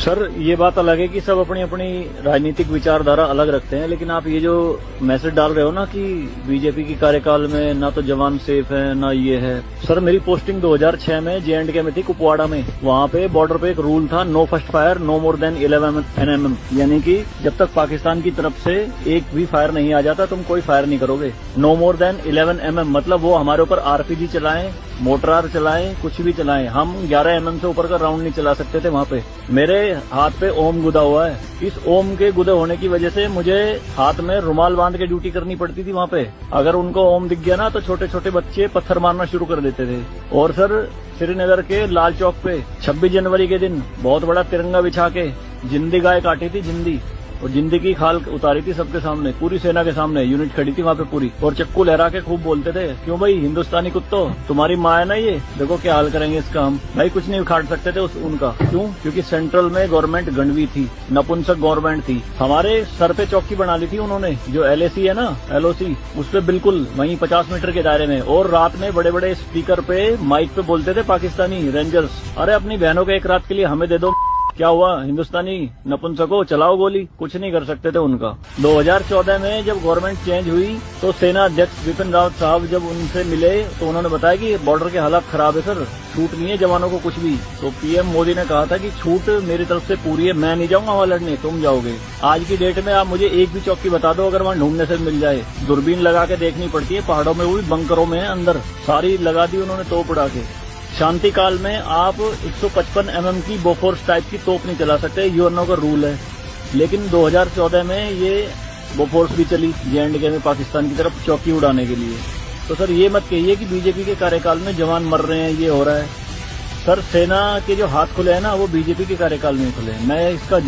Sir ये बात अलग है कि सब अपनी अपनी राजनीतिक विचारधारा अलग रखते हैं, लेकिन आप ये जो मैसेज डाल रहे हो ना कि बीजेपी की कार्यकाल में ना तो जवान सेफ है ना ये है। सर मेरी पोस्टिंग 2006 में JNK में थी, कुपवाड़ा में। वहाँ पे बॉर्डर पे एक रूल था, no first fire no more than 11 NM, यानी कि जब तक पाकिस्तान की तरफ से एक भी फायर नहीं आ जाता तुम कोई फायर नहीं करोगे। नो मोर देन 11 MM मतलब वो हमारे ऊपर RPG चलाएं, मोटरार चलाएं, कुछ भी चलाएं, हम 11 MM से ऊपर का राउंड नहीं चला सकते थे। वहाँ पे मेरे हाथ पे ओम गुदा हुआ है। इस ओम के गुदे होने की वजह से मुझे हाथ में रुमाल बांध के ड्यूटी करनी पड़ती थी। वहाँ पे अगर उनको ओम दिख गया ना तो छोटे छोटे बच्चे पत्थर मारना शुरू कर देते थे। और सर श्रीनगर के लाल चौक पे 26 जनवरी के दिन बहुत बड़ा तिरंगा बिछा के जिंदी गाय काटी थी, जिंदी, और जिंदी की खाल उतारी थी सबके सामने, पूरी सेना के सामने। यूनिट खड़ी थी वहाँ पे पूरी, और चक्कू लहरा के खूब बोलते थे, क्यों भाई हिंदुस्तानी कुत्तो, तुम्हारी माँ है ना ये, देखो क्या हाल करेंगे इसका हम। भाई कुछ नहीं उखाड़ सकते थे उनका। क्यों? क्योंकि सेंट्रल में गवर्नमेंट गंडवी थी, नपुंसक गवर्नमेंट थी। हमारे सर पे चौकी बना ली थी उन्होंने, जो LAC है ना, LOC, उस पे बिल्कुल वहीं 50 मीटर के दायरे में। और रात में बड़े बड़े स्पीकर पे माइक पे बोलते थे पाकिस्तानी रेंजर्स, अरे अपनी बहनों को एक रात के लिए हमें दे दो, क्या हुआ हिंदुस्तानी नपुंसको, चलाओ गोली। कुछ नहीं कर सकते थे उनका। 2014 में जब गवर्नमेंट चेंज हुई तो सेना अध्यक्ष बिपिन रावत साहब जब उनसे मिले तो उन्होंने बताया कि बॉर्डर के हालात खराब है सर, छूट नहीं है जवानों को कुछ भी। तो PM मोदी ने कहा था कि छूट मेरी तरफ से पूरी है, मैं नहीं जाऊंगा वहाँ लड़ने, तुम जाओगे। आज की डेट में आप मुझे एक भी चौकी बता दो अगर वहाँ ढूंढने से मिल जाए। दूरबीन लगा के देखनी पड़ती है, पहाड़ों में भी, बंकरों में अंदर सारी लगा दी उन्होंने तोप उड़ा के। शांति काल में आप 155 MM की बोफोर्स टाइप की तोप नहीं चला सकते, UNO का रूल है। लेकिन 2014 में ये बोफोर्स भी चली JNK में पाकिस्तान की तरफ चौकी उड़ाने के लिए। तो सर ये मत कहिए कि बीजेपी के कार्यकाल में जवान मर रहे हैं, ये हो रहा है। सर सेना के जो हाथ खुले हैं ना वो बीजेपी के कार्यकाल में खुले हैं। मैं इसका